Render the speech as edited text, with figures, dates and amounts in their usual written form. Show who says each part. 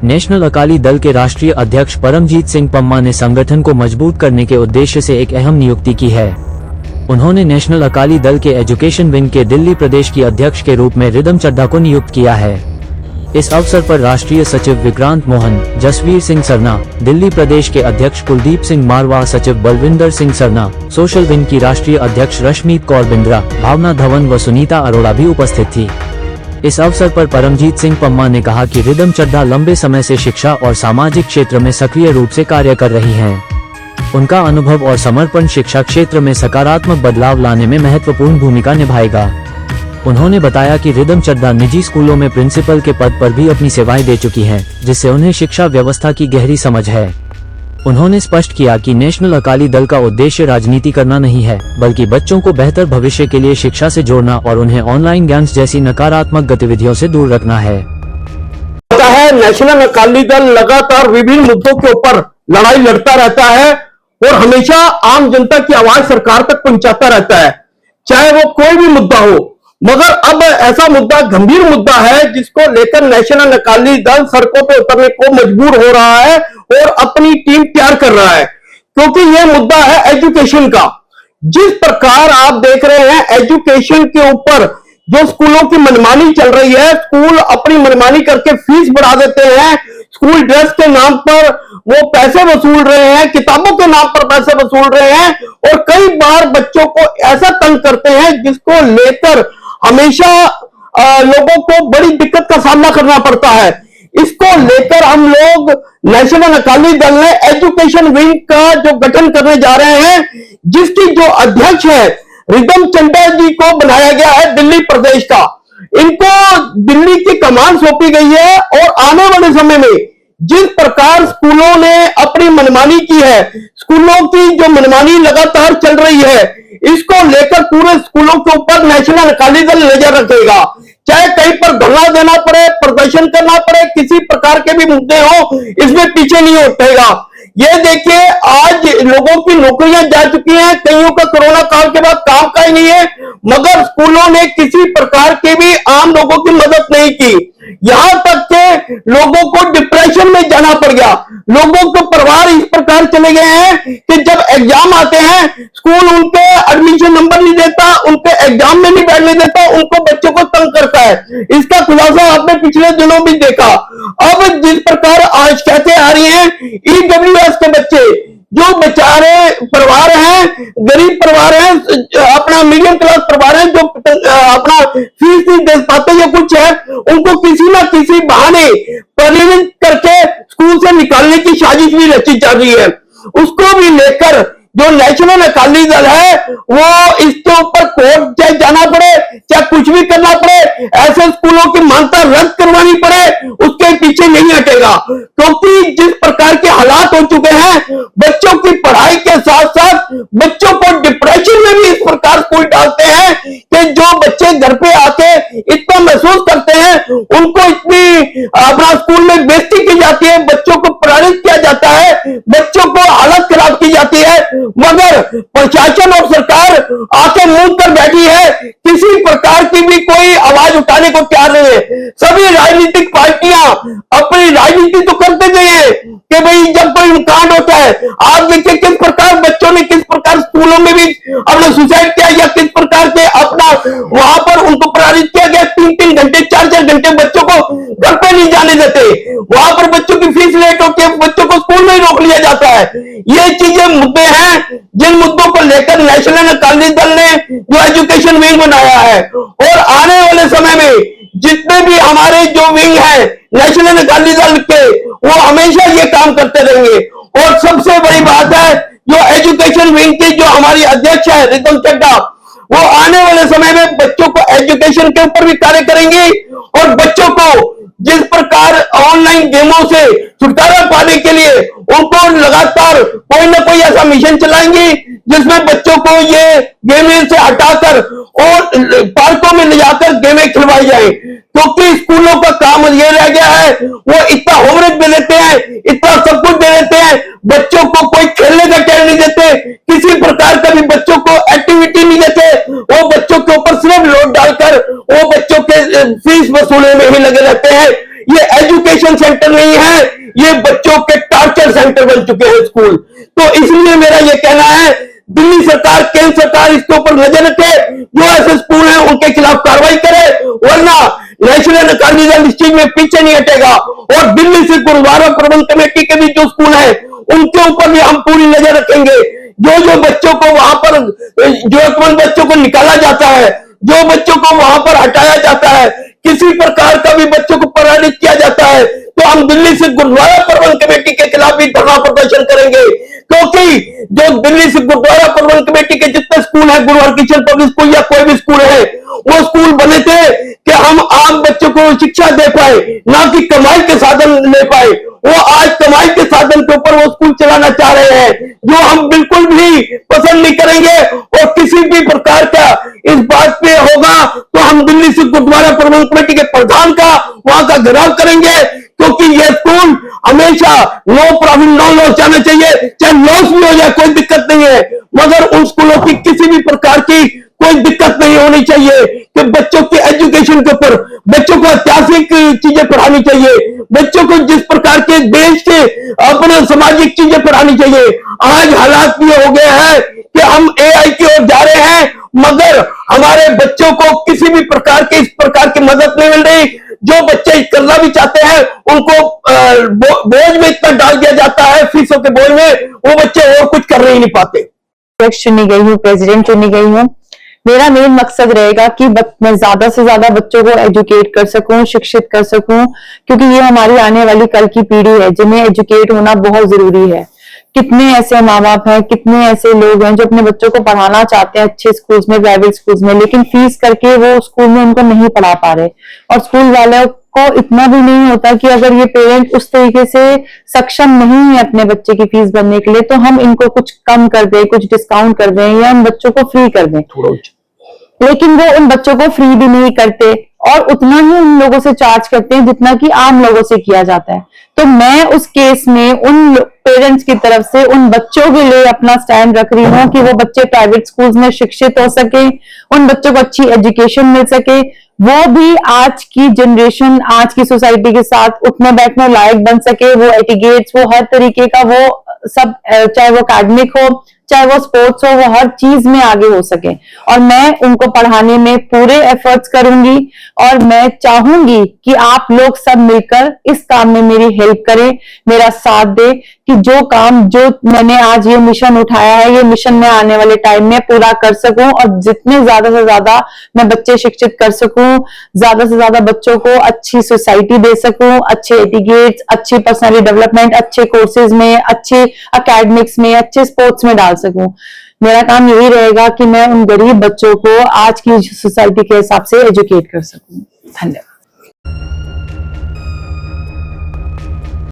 Speaker 1: National Akali Dal के राष्ट्रीय अध्यक्ष परमजीत सिंह पम्मा ने संगठन को मजबूत करने के उद्देश्य से एक अहम नियुक्ति की है। उन्होंने नेशनल अकाली दल के एजुकेशन विंग के दिल्ली प्रदेश की अध्यक्ष के रूप में रिदम चड्ढा को नियुक्त किया है। इस अवसर पर राष्ट्रीय सचिव विक्रांत मोहन, जसवीर सिंह सरना, दिल्ली प्रदेश के अध्यक्ष कुलदीप सिंह मारवाह, सचिव बलविंदर सिंह सरना, सोशल विंग की राष्ट्रीय अध्यक्ष रश्मीत कौर बिंद्रा, भावना धवन व सुनीता अरोड़ा भी उपस्थित थी। इस अवसर पर परमजीत सिंह पम्मा ने कहा कि रिदम चड्ढा लंबे समय से शिक्षा और सामाजिक क्षेत्र में सक्रिय रूप से कार्य कर रही हैं। उनका अनुभव और समर्पण शिक्षा क्षेत्र में सकारात्मक बदलाव लाने में महत्वपूर्ण भूमिका निभाएगा। उन्होंने बताया कि रिदम चड्ढा निजी स्कूलों में प्रिंसिपल के पद पर भी अपनी सेवाएं दे चुकी हैं, जिससे उन्हें शिक्षा व्यवस्था की गहरी समझ है। उन्होंने स्पष्ट किया कि नेशनल अकाली दल का उद्देश्य राजनीति करना नहीं है, बल्कि बच्चों को बेहतर भविष्य के लिए शिक्षा से जोड़ना और उन्हें ऑनलाइन गेम्स जैसी नकारात्मक गतिविधियों से दूर रखना है।
Speaker 2: नेशनल अकाली दल लगातार विभिन्न मुद्दों के ऊपर लड़ाई लड़ता रहता है और हमेशा आम जनता की आवाज सरकार तक पहुंचाता रहता है, चाहे वो कोई भी मुद्दा हो। मगर अब ऐसा मुद्दा, गंभीर मुद्दा है, जिसको लेकर नेशनल अकाली दल सड़कों पर उतरने को मजबूर हो रहा है और अपनी टीम तैयार कर रहा है, क्योंकि यह मुद्दा है एजुकेशन का। जिस प्रकार आप देख रहे हैं एजुकेशन के ऊपर जो स्कूलों की मनमानी चल रही है, स्कूल अपनी मनमानी करके फीस बढ़ा देते हैं, स्कूल ड्रेस के नाम पर वो पैसे वसूल रहे हैं, किताबों के नाम पर पैसे वसूल रहे हैं और कई बार बच्चों को ऐसा तंग करते हैं जिसको लेकर हमेशा लोगों को बड़ी दिक्कत का सामना करना पड़ता है। इसको लेकर हम लोग नेशनल अकाली दल ने एजुकेशन विंग का जो गठन करने जा रहे हैं, जिसकी जो अध्यक्ष है रिदम चड्ढा जी को बनाया गया है दिल्ली प्रदेश का। इनको दिल्ली की कमान सौंपी गई है और आने वाले समय में जिस प्रकार स्कूलों ने अपनी मनमानी की है, स्कूलों की जो मनमानी लगातार चल रही है, इसको लेकर पूरे स्कूलों के ऊपर नेशनल अकाली दल नजर रखेगा। चाहे कहीं पर धरना देना पड़े, प्रदर्शन करना पड़े, किसी प्रकार के भी मुद्दे हो, इसमें पीछे नहीं हटेगा। ये देखिए, आज लोगों की नौकरियां जा चुकी हैं, कईयों का कोरोना काल के बाद काम का ही नहीं है, मगर स्कूलों ने किसी प्रकार की भी आम लोगों की मदद नहीं की। यहां तक के लोगों को डिप्रेशन में जाना पड़ गया। लोगों के परिवार इस प्रकार चले गए हैं कि जब एग्जाम आते हैं, स्कूल उनके एडमिशन नंबर नहीं देता, उनके एग्जाम में नहीं बैठने देता, उनको बच्चों को तंग करता है। इसका खुलासा आपने पिछले दिनों भी देखा। अब जिस प्रकार आज कहते आ रही हैं ईडब्ल्यूएस के बच्चे, जो बेचारे परिवार हैं, गरीब परिवार हैं, अपना मीडियम क्लास परिवार है, जो अपना फीस नहीं दे पाते या कुछ है, उनको किसी ना किसी बहाने परिणित करके स्कूल से निकालने की साजिश भी रची जा रही है। उसको भी लेकर जो नेशनल अकाली दल है वो इसके ऊपर कोर्ट चाहे जाना पड़े, चाहे कुछ भी करना पड़े, ऐसे स्कूलों की मान्यता रद्द करवानी पड़े, उसके पीछे नहीं हटेगा। क्योंकि जिस प्रकार के हालात हो चुके हैं, बच्चों की पढ़ाई के साथ साथ बच्चों को डिप्रेशन में भी इस प्रकार स्कूल डालते हैं कि जो बच्चे घर पे आके इतना महसूस करते हैं, उनको इतनी अपना स्कूल में बेइज्जती की जाती है, बच्चों को प्रताड़ित किया जाता है, बच्चों को हालत खराब की जाती है, मगर प्रशासन और सरकार आके मूंद कर बैठी है, किसी प्रकार की भी कोई आवाज उठाने को तैयार नहीं है। सभी राजनीतिक पार्टियां अपनी राजनीति तो करते गए हैं कि भाई जब कोई कांड होता है, आप देखिए किस प्रकार बच्चों ने किस प्रकार स्कूलों में भी अपना सुसाइड किया या किस प्रकार के अपना वहां पर उनको प्रताड़ित किया गया। 3-3 घंटे 4-4 घंटे बच्चों को घर पे नहीं जाने देते, वहां पर बच्चों की फीस लेट होती है, बच्चों को स्कूल में ही रोक लिया जाता है। ये चीजें मुद्दे हैं जिन मुद्दों को लेकर नेशनल अकाली दल ने जो एजुकेशन विंग बनाया है, और आने वाले समय में जितने भी हमारे जो विंग है नेशनल अकाली दल के, वो हमेशा ये काम करते रहेंगे। और सबसे बड़ी बात है, जो एजुकेशन विंग की जो हमारी अध्यक्ष है रिदम चड्ढा, वो आने वाले समय में बच्चों को एजुकेशन के ऊपर भी कार्य करेंगे और बच्चों को जिस प्रकार ऑनलाइन गेमों से छुटकारा पाने के लिए उनको लगातार कोई ना कोई ऐसा मिशन चलाएंगे जिसमें बच्चों को ये गेमें से हटाकर और पार्कों में ले जाकर गेमें खिलवाई जाए। क्योंकि स्कूलों का काम ये रह गया है, वो इतना होमवर्क दे देते हैं, इतना सब कुछ दे देते हैं, बच्चों को कोई खेलने का टाइम नहीं देते, किसी प्रकार का भी बच्चों को एक्टिविटी नहीं देते, वो बच्चों के ऊपर सिर्फ लोड डालकर वो बच्चों के फीस वसूलने में ही लगे रहते हैं। ये एजुकेशन सेंटर नहीं है, ये बच्चों के टॉर्चर सेंटर बन चुके हैं स्कूल। तो इसलिए मेरा ये कहना है, दिल्ली सरकार, केंद्र सरकार इसके ऊपर नजर रखे, जो ऐसे स्कूल हैं उनके खिलाफ कार्रवाई करे, वरना नेशनल अकादमी दल इस चीज में पीछे नहीं हटेगा। और दिल्ली से गुरुद्वारा प्रबंध कमेटी के भी जो स्कूल है उनके ऊपर भी हम पूरी नजर रखेंगे। जो जो बच्चों को वहां पर, जरूरतमंद बच्चों को निकाला जाता है, जो बच्चों को वहां पर हटाया जाता है, किसी प्रकार का भी बच्चों को पराजित किया जाता है, तो हम दिल्ली से गुरुद्वारा प्रबंध कमेटी के खिलाफ भी धरना प्रदर्शन करेंगे। क्योंकि जो दिल्ली से गुरुद्वारा प्रबंध कमेटी के जितने स्कूल है, गुरु हरकिशन पब्लिक स्कूल या कोई भी स्कूल है, वो स्कूल बने थे कि हम आम बच्चों को शिक्षा दे पाए, ना कि कमाई के साधन ले पाए। वो आज कमाई के साधन के ऊपर वो स्कूल चलाना चाह रहे हैं, जो हम बिल्कुल भी पसंद नहीं करेंगे। और किसी भी प्रकार का इस बात पे होगा तो हम दिल्ली से गुरुद्वारा प्रबंध कमेटी के प्रधान का वहां का घेराव करेंगे, क्योंकि ये स्कूल हमेशा नो प्रॉफिट नो लॉस जाना चाहिए, चाहे लॉस भी हो जाए कोई दिक्कत नहीं है, मगर उन स्कूलों की किसी भी प्रकार की कोई दिक्कत नहीं होनी चाहिए कि बच्चों के एजुकेशन के ऊपर बच्चों को ऐतिहासिक चीजें पढ़ानी चाहिए, बच्चों को जिस प्रकार के देश के अपने सामाजिक चीजें पढ़ानी चाहिए। आज हालात ये हो गए हैं कि हम एआई की ओर जा रहे हैं, मगर हमारे बच्चों को किसी भी प्रकार की इस प्रकार की मदद नहीं मिल रही। जो बच्चे करना भी चाहते हैं उनको बोझ में इतना डाल दिया जाता है, फीसों के बोझ में, वो बच्चे और कुछ कर ही नहीं पाते।
Speaker 3: अध्यक्ष चुनी गई हूँ, प्रेसिडेंट चुनी गई हूँ। मेरा मेन मकसद रहेगा कि मैं ज्यादा से ज्यादा बच्चों को एजुकेट कर सकूं, शिक्षित कर सकूं, क्योंकि ये हमारी आने वाली कल की पीढ़ी है जिन्हें एजुकेट होना बहुत जरूरी है। कितने ऐसे माँ बाप हैं, कितने ऐसे लोग हैं जो अपने बच्चों को पढ़ाना चाहते हैं अच्छे स्कूल्स में, प्राइवेट स्कूल्स में, लेकिन फीस करके वो स्कूल में उनको नहीं पढ़ा पा रहे। और स्कूल वालों को इतना भी नहीं होता कि अगर ये पेरेंट उस तरीके से सक्षम नहीं है अपने बच्चे की फीस भरने के लिए, तो हम इनको कुछ कम कर दें, कुछ डिस्काउंट कर दें या उन बच्चों को फ्री कर दें। लेकिन वो उन बच्चों को फ्री भी नहीं करते और उतना ही उन लोगों से चार्ज करते हैं जितना कि आम लोगों से किया जाता है। तो मैं उस केस में उन पेरेंट्स की तरफ से उन बच्चों के लिए अपना स्टैंड रख रही हूँ कि वो बच्चे प्राइवेट स्कूल्स में शिक्षित हो सके, उन बच्चों को अच्छी एजुकेशन मिल सके, वो भी आज की जनरेशन, आज की सोसाइटी के साथ उठने बैठने लायक बन सके, वो एटिकेट्स, वो हर तरीके का, वो सब, चाहे वो एकेडमिक हो, चाहे वो स्पोर्ट्स हो, वो हर चीज में आगे हो सके। और मैं उनको पढ़ाने में पूरे एफर्ट्स करूंगी और मैं चाहूंगी कि आप लोग सब मिलकर इस काम में मेरी हेल्प करें, मेरा साथ दे, कि जो काम, जो मैंने आज ये मिशन उठाया है, ये मिशन मैं आने वाले टाइम में पूरा कर सकूं और जितने ज्यादा से ज्यादा मैं बच्चे शिक्षित कर सकूं, ज्यादा से ज्यादा बच्चों को अच्छी सोसाइटी दे सकूं, अच्छे एटिकेट्स, अच्छी पर्सनैलिटी डेवलपमेंट, अच्छे कोर्सेज में, अच्छे एकेडमिक्स में, अच्छे स्पोर्ट्स में डाल सकूं। मेरा काम यही रहेगा कि मैं उन गरीब बच्चों को आज की सोसाइटी के हिसाब से एजुकेट कर सकूं। धन्यवाद।